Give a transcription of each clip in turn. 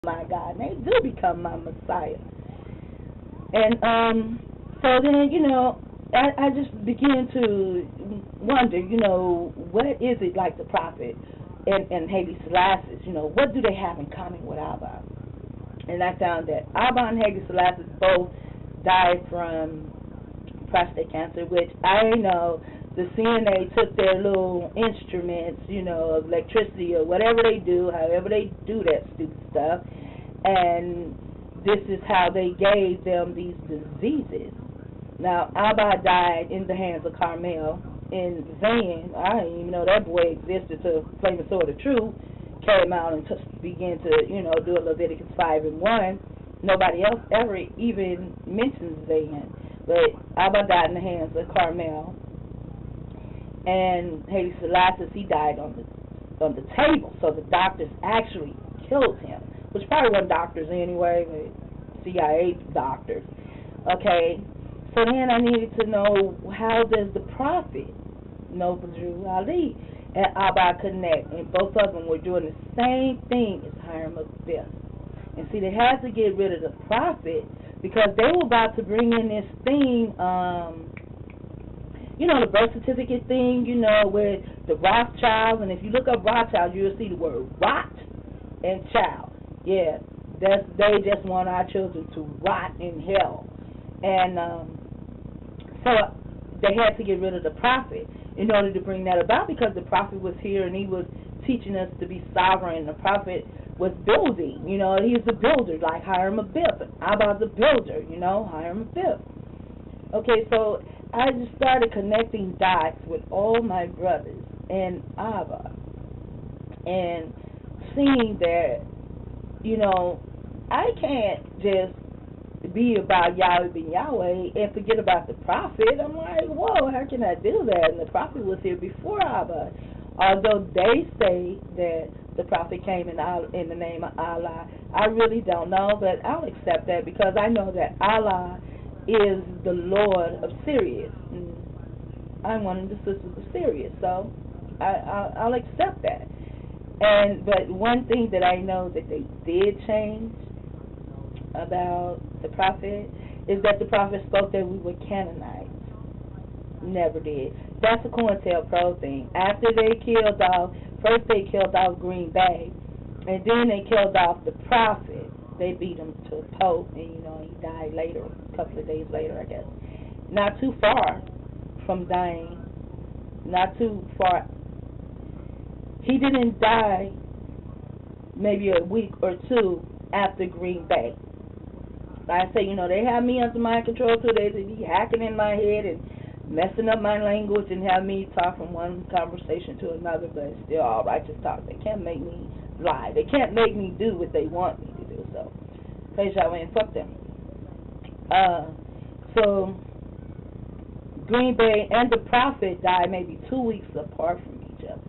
my God, and they do become my Messiah. And so then, you know, I just began to wonder, you know, what is it like the prophet and Haile Selassie, you know, what do they have in common with Abba? And I found that Abba and Haile Selassie both died from prostate cancer, which I know the CNA took their little instruments, you know, of electricity or whatever they do, however they do that stupid stuff, and this is how they gave them these diseases. Now, Abba died in the hands of Carmel in Van. I didn't even know that boy existed till Flaming Sword of Truth came out and began to, you know, do a Leviticus 5:1. Nobody else ever even mentions Van. But Abba died in the hands of Carmel. And Haile Selassie, he died on the table. So the doctors actually killed him, which probably weren't doctors anyway, but CIA doctors. Okay, so then I needed to know, how does the prophet Noble Drew Ali and Abba connect? And both of them were doing the same thing as Hiram Abiff. And see, they had to get rid of the prophet because they were about to bring in this thing, you know, the birth certificate thing, you know, with the Rothschilds. And if you look up Rothschild, you'll see the word rot and child. Yeah, they just want our children to rot in hell. And so they had to get rid of the prophet in order to bring that about, because the prophet was here and he was teaching us to be sovereign. The prophet was building, you know, he's a builder like Hiram Abiff. Abba's a builder, you know, Hiram Abiff. Okay, so I just started connecting dots with all my brothers and Abba and seeing that, you know, I can't just be about Yahweh ben Yahweh and forget about the prophet. I'm like, whoa, how can I do that? And the prophet was here before Abba. Although they say that the prophet came in the name of Allah, I really don't know, but I'll accept that because I know that Allah is the Lord of Sirius. I'm one of the sisters of Sirius, so I'll accept that. But one thing that I know that they did change about the prophet is that the prophet spoke that we were Canaanites. Never did. That's a COINTELPRO thing. After they killed off, first they killed off Green Bay, and then they killed off the prophet. They beat him to a pope, and you know, he died later, a couple of days later, I guess. Not too far from dying. Not too far. He didn't die maybe a week or two after Green Bay. Like I say, you know, they have me under mind control too. They be hacking in my head and messing up my language and have me talk from one conversation to another, but it's still all righteous talk. They can't make me lie. They can't make me do what they want me to do. So, praise Yahweh and fuck them. So, Green Bay and the prophet died maybe 2 weeks apart from each other.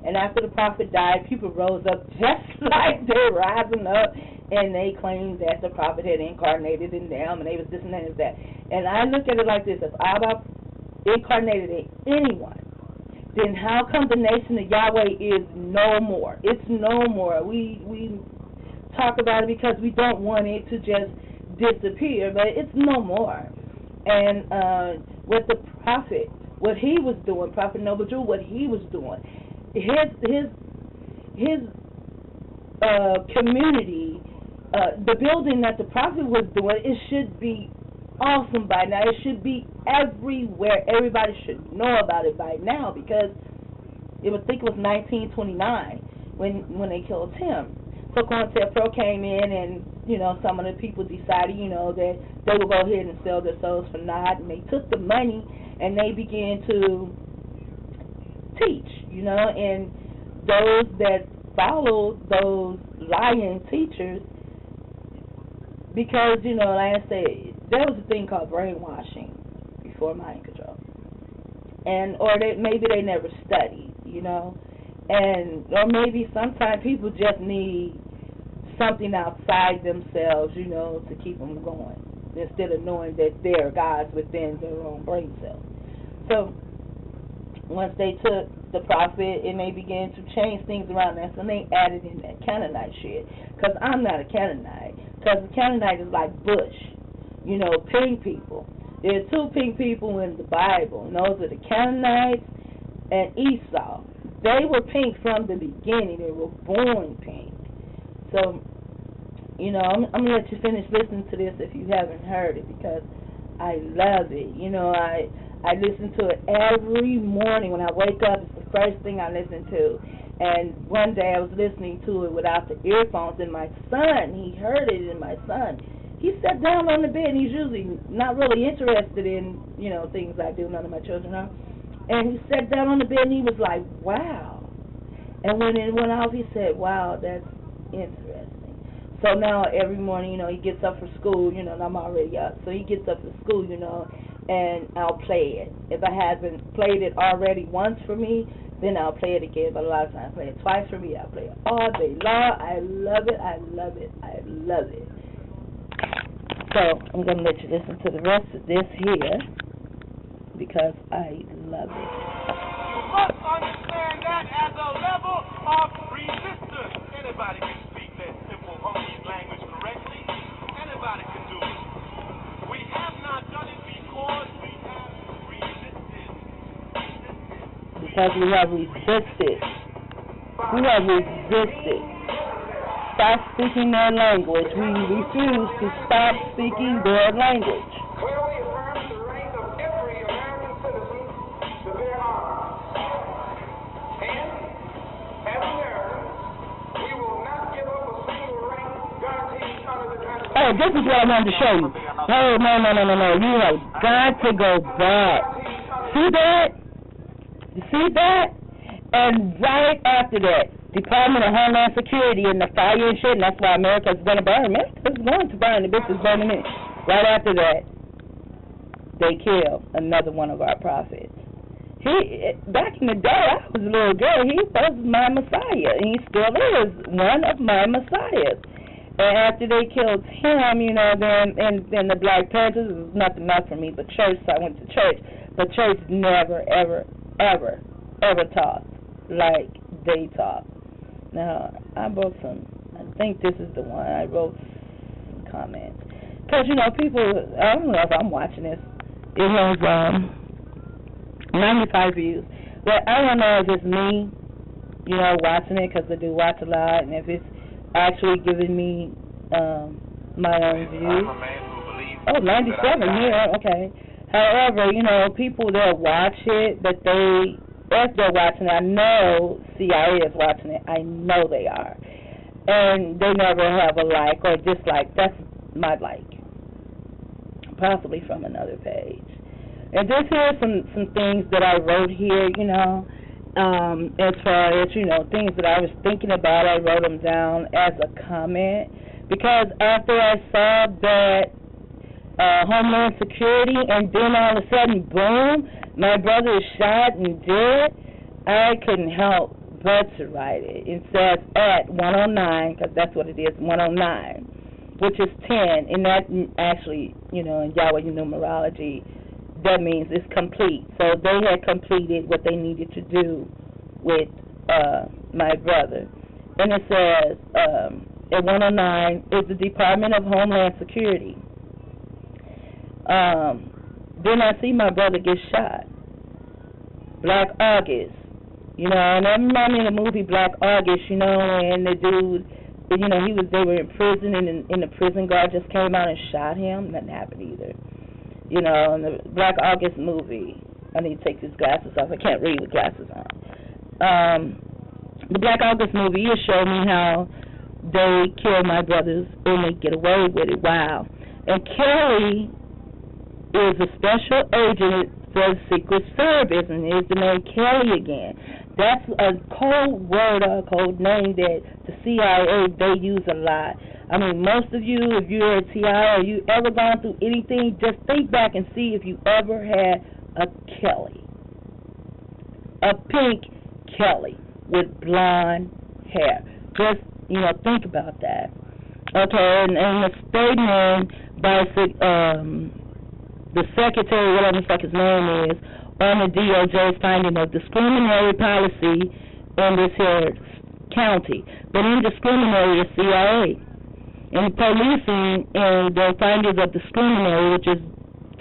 And after the prophet died, people rose up just like they're rising up, and they claimed that the prophet had incarnated in them, and they was this and that and that. And I look at it like this: if Abba incarnated in anyone, then how come the nation of Yahweh is no more? It's no more. We talk about it because we don't want it to just disappear, but it's no more. And what the prophet, what he was doing, Prophet Noble Drew, what he was doing, his community, the building that the prophet was doing, it should be awesome by now. It should be everywhere. Everybody should know about it by now, because I think it was 1929 when they killed him. So COINTELPRO came in, and you know, some of the people decided, you know, that they would go ahead and sell their souls for naught, and they took the money and they began to teach, you know, and those that followed those lying teachers, because, you know, like I said, there was a thing called brainwashing before mind control, and or maybe they never studied, you know, and or maybe sometimes people just need something outside themselves, you know, to keep them going, instead of knowing that there are gods within their own brain cells. So once they took the prophet and they began to change things around, that's when they added in that Canaanite shit. because I'm not a Canaanite. Because a Canaanite is like Bush, you know, pink people. There are two pink people in the Bible, and those are the Canaanites and Esau. They were pink from the beginning. They were born pink. So, you know, I'm going to let you finish listening to this if you haven't heard it, because I love it. You know, I listen to it every morning when I wake up. It's the first thing I listen to. And one day I was listening to it without the earphones, and my son, he heard it, and my son, he sat down on the bed, and he's usually not really interested in, you know, things I do. None of my children are. And he sat down on the bed, and he was like, wow. And when it went off, he said, wow, that's interesting. So now every morning, you know, he gets up for school, you know, and I'm already up. So he gets up for school, you know, and I'll play it. If I haven't played it already once for me, then I'll play it again. But a lot of times I play it twice for me. I play it all day long. I love it. I love it. I love it. So I'm going to let you listen to the rest of this here because I love it. You must understand that as a level of resistance. Anybody can speak that simple Hokies language correctly. Anybody can do it. We have not done it because we have resisted. Because we have resisted. We have resisted. Stop speaking their language. We refuse to stop speaking their language. Clearly affirms the right of every American citizen to bear arms. And, as Americans, we will not give up a single right guaranteed under the Constitution. Oh, this is what I wanted to show you. Oh, no. You have got to go back. See that? You see that? And right after that, Department of Homeland Security and the fire and shit, and that's why America's going to burn. America's going to burn. The bitch is burning it. Right after that, they killed another one of our prophets. Back in the day, I was a little girl. He was my Messiah, and he still is one of my Messiahs. And after they killed him, you know, then the Black Panthers, it was nothing else for me but church, so I went to church. But church never, ever taught like they taught. Now, I wrote I think this is the one. I wrote some comments. Because, you know, people, I don't know if I'm watching this. It has 95 views. But I don't know if it's me, you know, watching it, because I do watch a lot, and if it's actually giving me my own views. Oh, 97 here, okay. However, you know, people, they'll watch it, but as they're watching it, I know CIA is watching it. I know they are. And they never have a like or dislike. That's my like. Possibly from another page. And this here are some things that I wrote here, you know, as far as, you know, things that I was thinking about. I wrote them down as a comment. Because after I saw that Homeland Security, and then all of a sudden, boom, my brother is shot and dead, I couldn't help but to write it. It says at 109, because that's what it is, 109, which is 10, and that actually, you know, in Yahweh numerology, that means it's complete. So they had completed what they needed to do with my brother. And it says at 109 is the Department of Homeland Security. Then I see my brother get shot. Black August. You know, and that reminded me of the movie Black August, you know, and the dude, you know, they were in prison, and the prison guard just came out and shot him. Nothing happened either. You know, in the Black August movie, I need to take these glasses off. I can't read with glasses on. The Black August movie, it showed me how they killed my brothers and they get away with it. Wow. And Kelly is a special agent for the Secret Service, and is the name Kelly again. That's a code word or a code name that the CIA, they use a lot. I mean, most of you, if you're a TI or you ever gone through anything, just think back and see if you ever had a Kelly. A pink Kelly with blonde hair. Just, you know, think about that. Okay, and the statement by the secretary, whatever the fuck his name is, on the DOJ's finding of discriminatory policy in this here county, but indiscriminary is CIA. And policing and the findings of discriminatory, which is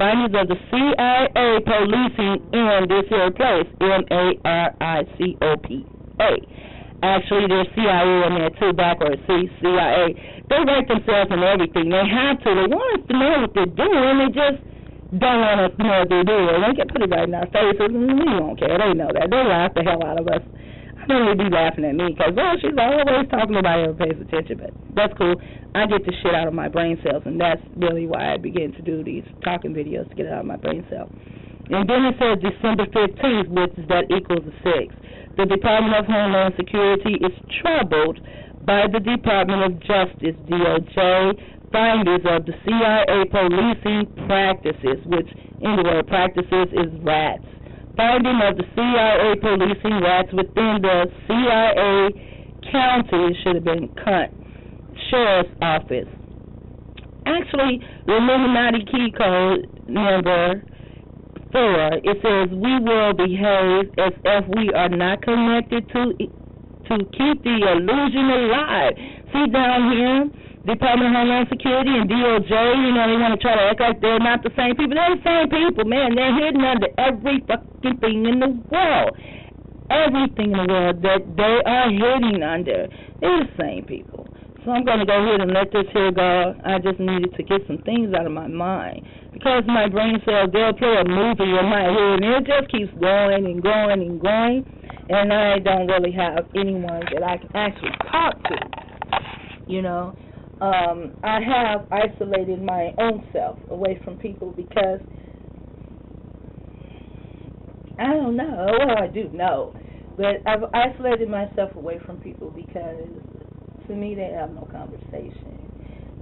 findings of the CIA policing in this here place, MARICOPA. Actually, there's CIA in there too, backwards, CIA. They write themselves in everything. They have to. They want us to know what they're doing. They just don't want us to know what they're doing. They can put it right in our faces, and we don't care. They know that. They laugh the hell out of us. I know they be laughing at me because, well, she's always talking about it and pays attention, but that's cool. I get the shit out of my brain cells, and that's really why I begin to do these talking videos, to get it out of my brain cell. And then it says December 15th, which is that equals the 6th. The Department of Homeland Security is troubled by the Department of Justice, DOJ, findings of the CIA policing practices, which, anyway, practices is rats. Finding of the CIA policing rats within the CIA county should have been cut. Sheriff's Office. Actually, the Illuminati key code number 4, it says, we will behave as if we are not connected to keep the illusion alive. See down here, Department of Homeland Security and DOJ, you know, they want to try to act like they're not the same people. They're the same people, man. They're hidden under every fucking thing in the world. Everything in the world that they are hidden under. They're the same people. So I'm going to go ahead and let this here go. I just needed to get some things out of my mind. Because my brain cells, they'll play a movie in my head, and it just keeps going and going and going. And I don't really have anyone that I can actually talk to, you know. I have isolated my own self away from people because, I don't know, well, I do know, but I've isolated myself away from people because, to me, they have no conversation.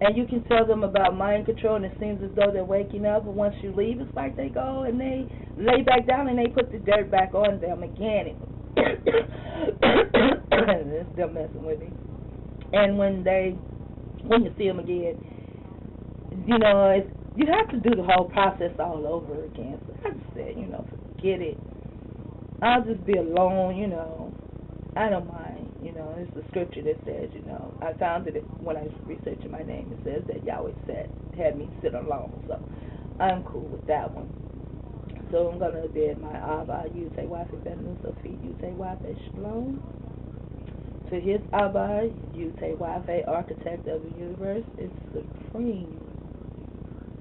And you can tell them about mind control, and it seems as though they're waking up, but once you leave, it's like they go and they lay back down and they put the dirt back on them again. They're still messing with me. And when you see them again, you know, you have to do the whole process all over again. So I just said, you know, forget it. I'll just be alone, you know. I don't mind, you know. It's the scripture that says, you know, I found it when I was researching my name. It says that Yahweh had me sit alone. So I'm cool with that one. So I'm going to bid my Abba, Yute Wafe Benusa Feet, Yute Wafe Shalom. To his Abba, Yute Wafe, architect of the universe, is supreme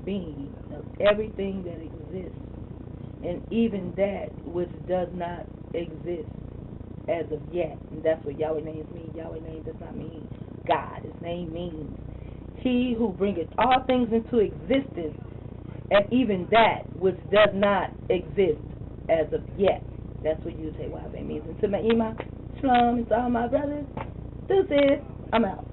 being of everything that exists, and even that which does not exist as of yet. And that's what Yahweh names mean. Yahweh name does not mean God. His name means he who bringeth all things into existence, and even that which does not exist as of yet. That's what Yute Wafe means. And to my Ima, Shalom, and to all my brothers, this is, I'm out.